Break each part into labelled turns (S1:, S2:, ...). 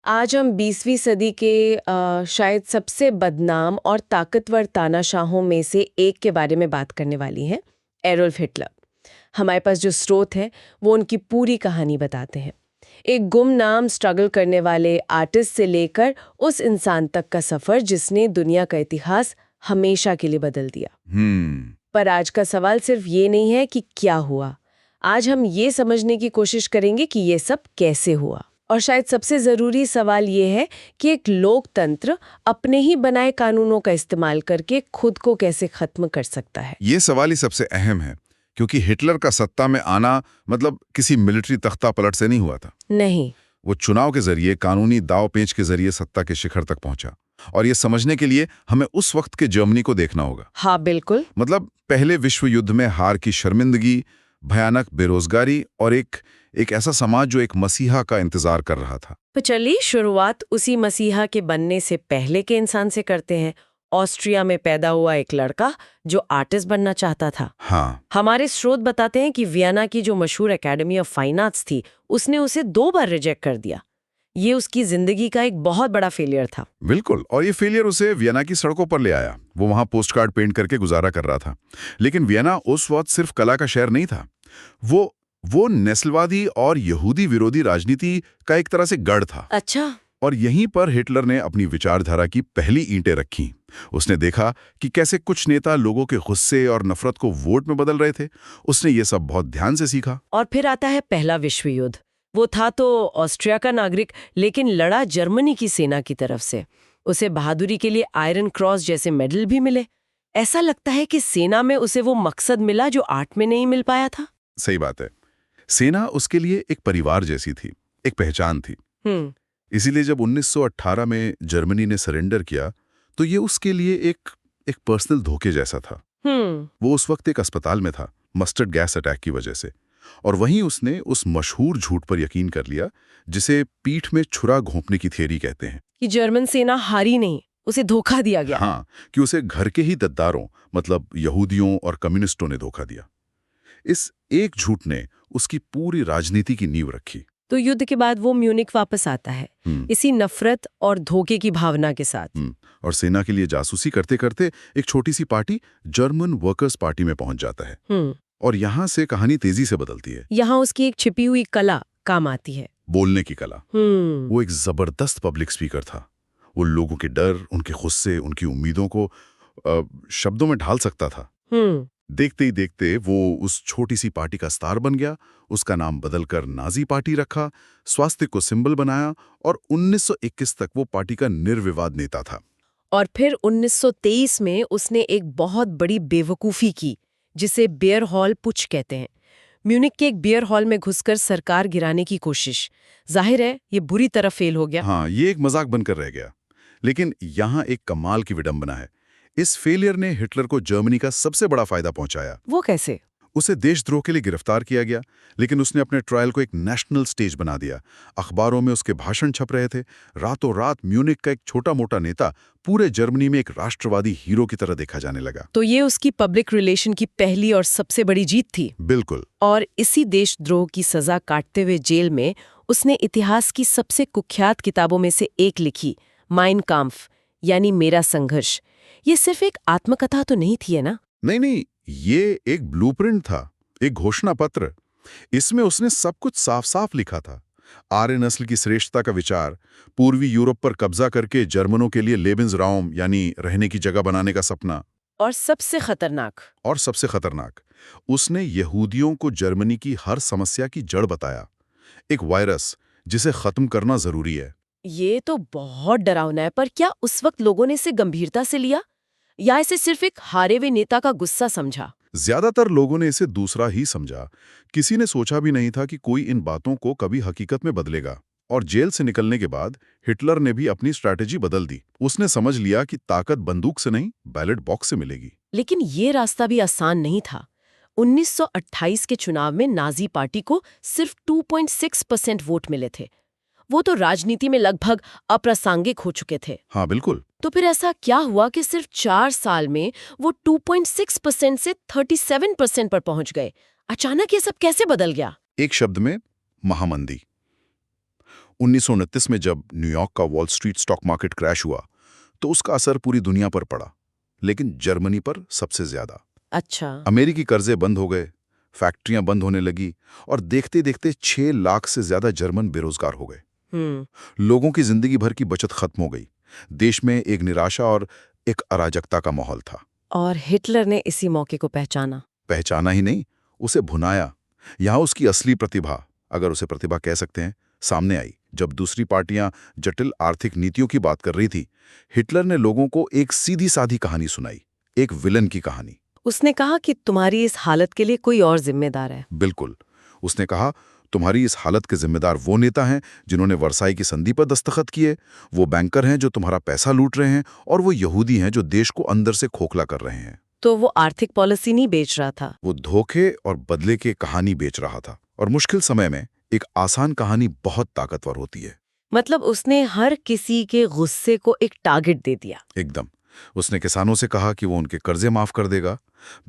S1: आज हम 20वीं सदी के शायद सबसे बदनाम और ताकतवर तानाशाहों में से एक के बारे में बात करने वाली हैं, एडोल्फ हिटलर। हमारे पास जो स्रोत है वो उनकी पूरी कहानी बताते हैं। एक गुमनाम स्ट्रगल करने वाले आर्टिस्ट से लेकर उस इंसान तक का सफर जिसने दुनिया का इतिहास हमेशा के लिए बदल दिया। पर आज का सवाल सिर्फ ये नहीं है कि क्या हुआ। आज हम ये समझने की कोशिश करेंगे कि ये सब कैसे हुआ। और शायद सबसे जरूरी सवाल ये है कि एक लोकतंत्र अपने ही बनाए कानूनों का इस्तेमाल करके खुद को कैसे खत्म कर सकता है।
S2: ये सवाल ही सबसे अहम है, क्योंकि हिटलर का सत्ता में आना मतलब किसी मिलिट्री तख्ता पलट से नहीं हुआ था।
S1: नहीं,
S2: वो चुनाव के जरिए, कानूनी दाव पेंच के जरिए सत्ता के शिखर तक पहुंचा। और ये समझने के लिए हमें उस वक्त के जर्मनी को देखना होगा।
S1: हाँ बिल्कुल।
S2: मतलब पहले विश्व युद्ध में हार की शर्मिंदगी, भयानक बेरोजगारी और एक ऐसा समाज जो एक मसीहा का इंतजार कर रहा था।
S1: तो चलिए शुरुआत उसी मसीहा के बनने से पहले के इंसान से करते हैं। ऑस्ट्रिया में पैदा हुआ एक लड़का जो आर्टिस्ट बनना चाहता था।
S2: हाँ,
S1: हमारे स्रोत बताते हैं कि वियना की जो मशहूर एकेडमी ऑफ फाइन आर्ट्स थी, उसने उसे 2 बार रिजेक्ट कर दिया। ये उसकी जिंदगी का एक बहुत बड़ा फेलियर था।
S2: बिल्कुल। और ये फेलियर उसे वियना की सड़कों पर ले आया। वो वहां पोस्ट कार्ड पेंट करके गुजारा कर रहा था। लेकिन वियना उस वक्त सिर्फ कला का शहर नहीं था। वो नस्लवादी और यहूदी विरोधी राजनीति का एक तरह से गढ़ था।
S1: अच्छा।
S2: और यहीं पर हिटलर ने अपनी विचारधारा की पहली ईंटें रखी। उसने देखा कि कैसे कुछ नेता लोगों के गुस्से और नफरत को वोट में बदल रहे थे। उसने ये सब बहुत ध्यान से सीखा।
S1: और फिर आता है पहला विश्व युद्ध। वो था तो ऑस्ट्रिया का नागरिक, लेकिन लड़ा जर्मनी की सेना की तरफ से। उसे बहादुरी के लिए आयरन क्रॉस जैसे मेडल भी मिले। ऐसा लगता है कि सेना में उसे वो मकसद मिला जो आर्ट में नहीं मिल पाया था।
S2: सही बात है। सेना उसके लिए एक परिवार जैसी थी, एक पहचान थी। इसीलिए जब 1918 में जर्मनी ने सरेंडर किया तो ये उसके लिए एक पर्सनल धोखे जैसा था। वो उस वक्त एक अस्पताल में था, मस्टर्ड गैस अटैक की वजह से। और वहीं उसने उस मशहूर झूठ पर यकीन कर लिया जिसे पीठ में छुरा घोंपने की थियरी कहते हैं।
S1: कि जर्मन सेना हारी नहीं, उसे धोखा दिया गया।
S2: हाँ, कि उसे घर के ही गद्दारों मतलब यहूदियों और कम्युनिस्टों ने धोखा दिया। इस एक झूठ ने उसकी पूरी राजनीति की नींव रखी।
S1: तो युद्ध के बाद वो म्यूनिक वापस आता है, इसी नफरत और धोखे की भावना के साथ।
S2: और सेना के लिए जासूसी करते करते एक छोटी सी पार्टी, जर्मन वर्कर्स पार्टी में पहुंच जाता है। और यहाँ से कहानी तेजी से बदलती है।
S1: यहाँ उसकी एक छिपी हुई कला काम आती है,
S2: बोलने की कला। वो एक जबरदस्त पब्लिक स्पीकर था। वो लोगों के डर, उनके गुस्से, उनकी उम्मीदों को शब्दों में ढाल सकता था। देखते ही देखते वो उस छोटी सी पार्टी का स्टार बन गया। उसका नाम बदलकर नाजी पार्टी रखा, स्वास्थ्य को सिंबल बनाया और 1921 तक वो पार्टी का निर्विवाद नेता था।
S1: और फिर 1923 में उसने एक बहुत बड़ी बेवकूफ़ी की, जिसे बियर हॉल पुच कहते हैं। म्यूनिक के एक बियर हॉल में घुसकर सरकार गिराने की कोशिश। जाहिर है ये बुरी तरह फेल हो गया।
S2: हाँ, ये एक मजाक बनकर रह गया। लेकिन यहाँ एक कमाल की विडंबना है। इस फेलियर ने हिटलर को जर्मनी का सबसे बड़ा फायदा पहुंचाया।
S1: वो कैसे?
S2: उसे देशद्रोह के लिए गिरफ्तार किया गया, लेकिन उसने अपने ट्रायल को एक नेशनल स्टेज बना दिया। अखबारों में उसके भाषण छप रहे थे। रातों रात म्यूनिक का एक छोटा मोटा नेता पूरे जर्मनी में एक राष्ट्रवादी हीरो की तरह देखा जाने लगा।
S1: तो ये उसकी पब्लिक रिलेशन की पहली और सबसे बड़ी जीत थी।
S2: बिल्कुल।
S1: और इसी देशद्रोह की सजा काटते हुए जेल में उसने इतिहास की सबसे कुख्यात किताबों में से एक लिखी, माइन काम्फ, यानी मेरा संघर्ष। ये सिर्फ एक आत्मकथा तो नहीं थी, है ना?
S2: नहीं, ये एक ब्लूप्रिंट था, एक घोषणा पत्र। इसमें उसने सब कुछ साफ साफ लिखा था। आर्य नस्ल की श्रेष्ठता का विचार, पूर्वी यूरोप पर कब्जा करके जर्मनों के लिए लेबेंसराउम यानी रहने की जगह बनाने का सपना।
S1: और सबसे खतरनाक, उसने यहूदियों को जर्मनी की हर समस्या की जड़ बताया। एक वायरस जिसे खत्म करना जरूरी है। ये तो बहुत डरावना है, पर क्या उस वक्त लोगों ने इसे गंभीरता से लिया या इसे सिर्फ एक हारे हुए नेता का गुस्सा समझा?
S2: ज्यादातर लोगों ने इसे दूसरा ही समझा। किसी ने सोचा भी नहीं था कि कोई इन बातों को कभी हकीकत में बदलेगा। और जेल से निकलने के बाद हिटलर ने भी अपनी स्ट्रैटेजी बदल दी। उसने समझ लिया कि ताकत बंदूक से नहीं, बैलेट बॉक्स से मिलेगी।
S1: लेकिन ये रास्ता भी आसान नहीं था। 1928 के चुनाव में नाजी पार्टी को सिर्फ 2.6% वोट मिले थे। वो तो राजनीति में लगभग अप्रासंगिक हो चुके थे।
S2: हाँ बिल्कुल।
S1: तो फिर ऐसा क्या हुआ कि सिर्फ 4 साल में वो 2.6% से 37% पर पहुंच गए? अचानक ये सब कैसे बदल गया?
S2: एक शब्द में, महामंदी। 1929 में जब न्यूयॉर्क का wall street stock market crash हुआ तो उसका असर पूरी दुनिया पर पड़ा, लेकिन जर्मनी पर सबसे ज्यादा।
S1: अच्छा।
S2: अमेरिकी कर्जे बंद हो गए, फैक्ट्रियां बंद होने लगी और देखते देखते 6 लाख से ज्यादा जर्मन बेरोजगार हो गए। लोगों की जिंदगी भर की बचत खत्म हो गई। देश में एक निराशा और एक अराजकता का माहौल था।
S1: और हिटलर ने इसी मौके को
S2: पहचाना ही नहीं, उसे भुनाया। यहां उसकी असली प्रतिभा, अगर उसे प्रतिभा कह सकते हैं, सामने आई जब दूसरी पार्टियां जटिल आर्थिक नीतियों की बात कर रही थी। हिटलर ने लोगों को एक सीधी साधी कहानी सुनाई, एक विलन की कहानी।
S1: उसने कहा कि तुम्हारी इस हालत के लिए कोई और जिम्मेदार है।
S2: बिल्कुल। उसने कहा, तुम्हारी इस हालत के जिम्मेदार वो नेता हैं जिन्होंने वर्साई की संधि पर दस्तखत किए, वो बैंकर हैं जो तुम्हारा पैसा लूट रहे हैं, और वो यहूदी हैं जो देश को अंदर से खोखला कर रहे हैं।
S1: तो वो आर्थिक पॉलिसी नहीं बेच रहा था,
S2: वो धोखे और बदले के कहानी बेच रहा था। और मुश्किल समय में एक आसान कहानी बहुत ताकतवर होती है।
S1: मतलब उसने हर किसी के गुस्से को एक टारगेट दे दिया।
S2: एकदम। उसने किसानों से कहा कि वो उनके कर्जे माफ कर देगा,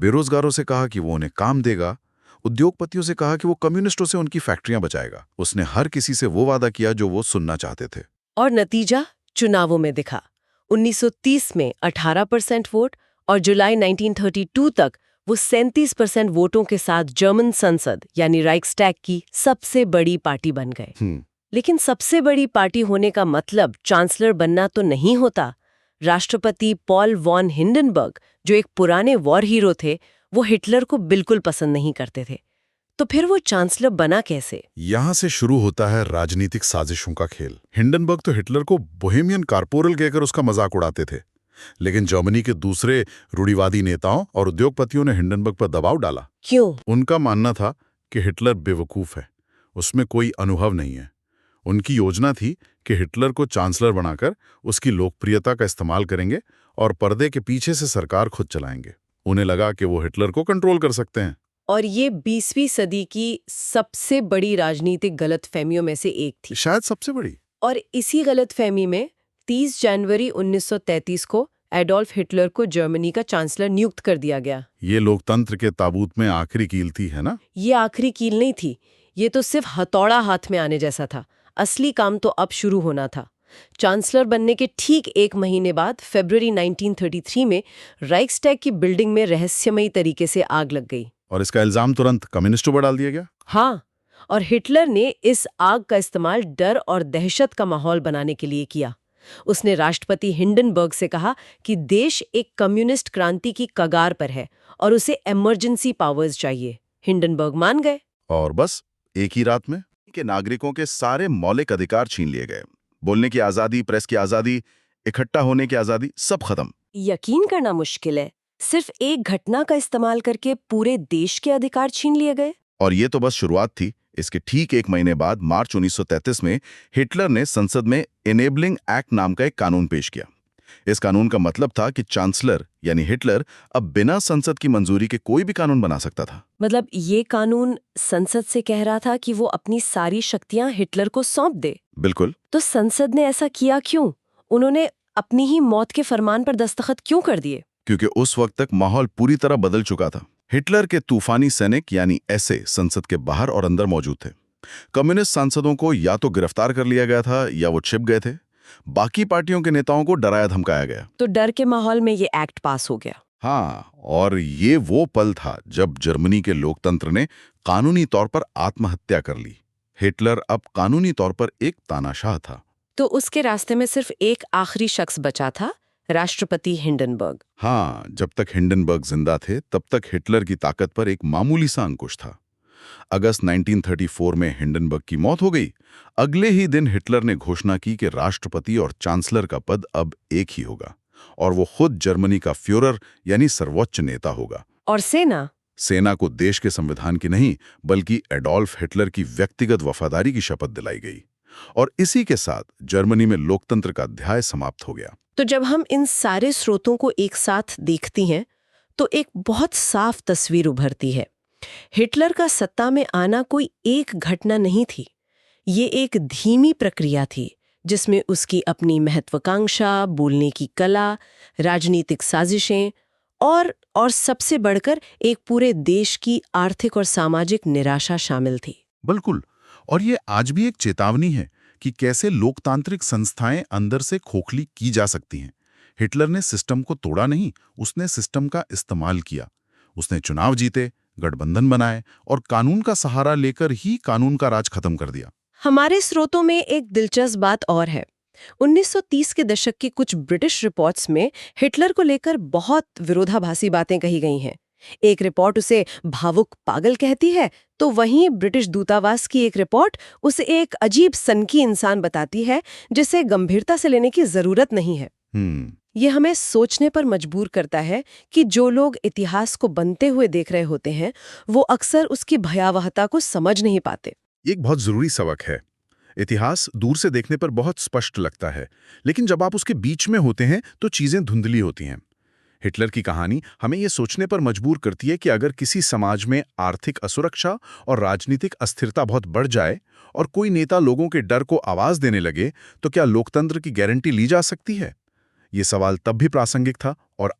S2: बेरोजगारों से कहा कि वो उन्हें काम देगा, उद्योगपतियों से कहा कि वो कम्युनिस्टों से उनकी फैक्ट्रियां बचाएगा। उसने हर किसी से वो वादा किया जो वो सुनना चाहते थे।
S1: और नतीजा चुनावों में दिखा। 1930 में 18% वोट और जुलाई 1932 तक वो 37% वोटों के साथ जर्मन संसद यानी राइक्सटैग की सबसे बड़ी पार्टी बन गए। लेकिन सबसे बड़ी पार्टी होने का मतलब चांसलर बनना तो नहीं होता। राष्ट्रपति पॉल वॉन हिंडनबर्ग, जो एक पुराने वॉर हीरो थे, वो हिटलर को बिल्कुल पसंद नहीं करते थे। तो फिर वो चांसलर बना कैसे?
S2: यहां से शुरू होता है राजनीतिक साजिशों का खेल। हिंडनबर्ग तो हिटलर को बोहेमियन कारपोरल कहकर उसका मजाक उड़ाते थे, लेकिन जर्मनी के दूसरे रूढ़िवादी नेताओं और उद्योगपतियों ने हिंडनबर्ग पर दबाव डाला।
S1: क्यों?
S2: उनका मानना था कि हिटलर बेवकूफ है, उसमें कोई अनुभव नहीं है। उनकी योजना थी कि हिटलर को चांसलर बनाकर उसकी लोकप्रियता का इस्तेमाल करेंगे और पर्दे के पीछे से सरकार खुद चलाएंगे। उन्हें लगा कि वो हिटलर को कंट्रोल कर सकते हैं।
S1: और ये 20वीं सदी की सबसे बड़ी राजनीतिक गलतफहमियों में से एक थी,
S2: शायद सबसे बड़ी।
S1: और इसी गलतफहमी में 30 जनवरी 1933 को एडोल्फ हिटलर को जर्मनी का चांसलर नियुक्त कर दिया गया।
S2: ये लोकतंत्र के ताबूत में आखिरी कील थी, है ना?
S1: ये आखिरी कील नहीं थी, ये तो सिर्फ हथौड़ा हाथ में आने जैसा था। असली काम तो अब शुरू होना था। चांसलर बनने के ठीक एक महीने बाद फरवरी 1933 में राइक्सटैग की बिल्डिंग में रहस्यमयी तरीके से आग लग गई।
S2: और इसका इल्जाम तुरंत कम्युनिस्टों पर डाल दिया गया।
S1: हाँ, और हिटलर ने इस आग का इस्तेमाल डर और दहशत का माहौल बनाने के लिए किया। उसने राष्ट्रपति हिंडनबर्ग से कहा कि देश एक कम्युनिस्ट क्रांति की कगार पर है और उसे इमरजेंसी पावर्स चाहिए। हिंडनबर्ग मान गए।
S2: और बस एक ही रात में के नागरिकों के सारे मौलिक अधिकार छीन लिए गए। बोलने की आजादी, प्रेस की आजादी, इकट्ठा होने की आजादी, सब खत्म।
S1: यकीन करना मुश्किल है, सिर्फ एक घटना का इस्तेमाल करके पूरे देश के अधिकार छीन लिए गए।
S2: और ये तो बस शुरुआत थी। इसके ठीक एक महीने बाद मार्च 1933 में हिटलर ने संसद में इनेबलिंग एक्ट नाम का एक कानून पेश किया। इस कानून का मतलब था कि चांसलर यानी हिटलर अब बिना संसद की मंजूरी के कोई भी कानून बना सकता था।
S1: मतलब ये कानून संसद से कह रहा था कि वो अपनी सारी शक्तियां हिटलर को सौंप दे।
S2: बिल्कुल।
S1: तो संसद ने ऐसा किया क्यों? उन्होंने अपनी ही मौत के फरमान पर दस्तखत क्यों कर दिए?
S2: क्योंकि उस वक्त तक माहौल पूरी तरह बदल चुका था। हिटलर के तूफानी सैनिक यानी एसए संसद के बाहर और अंदर मौजूद थे। कम्युनिस्ट सांसदों को या तो गिरफ्तार कर लिया गया था या वो छिप गए थे। बाकी पार्टियों के नेताओं को डराया धमकाया गया।
S1: तो डर के माहौल में ये एक्ट पास हो गया।
S2: हाँ, और ये वो पल था जब जर्मनी के लोकतंत्र ने कानूनी तौर पर आत्महत्या कर ली। हिटलर अब कानूनी तौर पर एक तानाशाह था।
S1: तो उसके रास्ते में सिर्फ एक आखिरी शख्स बचा था, राष्ट्रपति हिंडनबर्ग।
S2: हाँ, जब तक हिंडनबर्ग जिंदा थे तब तक हिटलर की ताकत पर एक मामूली सा अंकुश था। अगस्त 1934 में हिंडनबर्ग की मौत हो गई। अगले ही दिन हिटलर ने घोषणा की कि राष्ट्रपति और चांसलर का पद अब एक ही होगा और वो खुद जर्मनी का फ्यूरर यानी सर्वोच्च नेता होगा।
S1: और सेना
S2: को देश के संविधान की नहीं बल्कि एडोल्फ हिटलर की व्यक्तिगत वफादारी की शपथ दिलाई गई। और इसी के साथ जर्मनी में लोकतंत्र का अध्याय समाप्त हो गया।
S1: तो जब हम इन सारे स्रोतों को एक साथ देखती हैं तो एक बहुत साफ तस्वीर उभरती है। हिटलर का सत्ता में आना कोई एक घटना नहीं थी, ये एक धीमी प्रक्रिया थी जिसमें उसकी अपनी महत्वाकांक्षा, बोलने की कला, राजनीतिक साजिशें और सबसे बढ़कर एक पूरे देश की आर्थिक और सामाजिक निराशा शामिल थी।
S2: बिल्कुल। और ये आज भी एक चेतावनी है कि कैसे लोकतांत्रिक संस्थाएं अंदर से खोखली की जा सकती हैं। हिटलर ने सिस्टम को तोड़ा नहीं, उसने सिस्टम का इस्तेमाल किया। उसने चुनाव जीते, गठबंधन बनाए और कानून का सहारा लेकर ही कानून का राज खत्म कर दिया।
S1: हमारे स्रोतों में एक दिलचस्प बात और है। 1930 के दशक की कुछ ब्रिटिश रिपोर्ट्स में हिटलर को लेकर बहुत विरोधाभासी बातें कही गई हैं। एक रिपोर्ट उसे भावुक पागल कहती है, तो वहीं ब्रिटिश दूतावास की एक रिपोर्ट उसे एक अजीब सनकी इंसान बताती है जिसे गंभीरता से लेने की जरूरत नहीं है। ये हमें सोचने पर मजबूर करता है कि जो लोग इतिहास को बनते हुए देख रहे होते हैं, वो अक्सर उसकी भयावहता को समझ नहीं पाते।
S2: ये एक बहुत जरूरी सबक है। इतिहास दूर से देखने पर बहुत स्पष्ट लगता है, लेकिन जब आप उसके बीच में होते हैं तो चीजें धुंधली होती हैं। हिटलर की कहानी हमें ये सोचने पर मजबूर करती है कि अगर किसी समाज में आर्थिक असुरक्षा और राजनीतिक अस्थिरता बहुत बढ़ जाए और कोई नेता लोगों के डर को आवाज देने लगे, तो क्या लोकतंत्र की गारंटी ली जा सकती है? ये सवाल तब भी प्रासंगिक था और